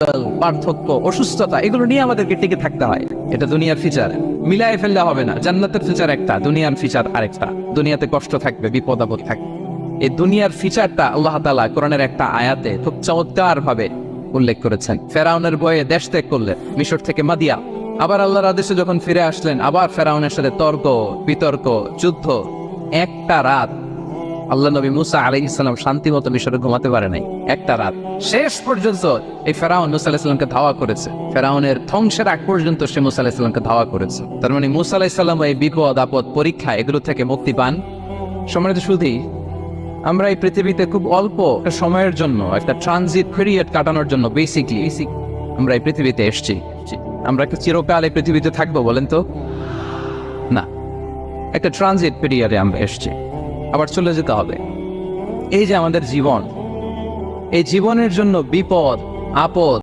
Struggle, পার্থক্য, অসুস্থতা, এগুলো নিয়ে আমাদেরকে টিকে থাকতে হয়। এটা দুনিয়ার ফিচার, মিলায় ফেললে হবে না। জান্নাতের ফিচার একটা, দুনিয়ার ফিচার আরেকটা। দুনিয়াতে কষ্ট থাকবে, বিপদ আপদ থাকবে। এই দুনিয়ার ফিচারটা আল্লাহ তাআলা কোরআনের একটা আয়াতে খুব চমৎকার ভাবে উল্লেখ করেছেন। ফেরাউনের ভয়ে দেশ ত্যাগ করলেন, মিশর থেকে মাদিয়া। আবার আল্লাহর আদেশে যখন ফিরে আসলেন, আবার ফেরাউনের সাথে তর্ক বিতর্ক, যুদ্ধ। একটা রাত আল্লাহ নবী মুসা আলাইহিস সালাম শান্তি মতো মিশরে ঘুমাতে পারে নাই। একটা রাত শেষ পর্যন্ত এই ফেরাউন মুসা আলাইহিস সালামকে ধাওয়া করেছে। ফেরাউনের ধ্বংসের আগ পর্যন্ত সে মুসা আলাইহিস সালামকে ধাওয়া করেছে। তার মানে মুসা আলাইহিস সালাম এই বিপদ আপদ পরীক্ষা এগুলো থেকে মুক্তি পান। সম্মানিত সুধী, আমরা এই পৃথিবীতে খুব অল্প একটা সময়ের জন্য, একটা ট্রানজিট পিরিয়ড কাটানোর জন্য বেসিকলি আমরা এই পৃথিবীতে এসেছি। আমরা কি চিরকাল এই পৃথিবীতে থাকবো বলেন তো? না, একটা ট্রানজিট পিরিয়ডে আমরা এসেছি, আবার চলে যেতে হবে। এই যে আমাদের জীবন, এই জীবনের জন্য বিপদ আপদ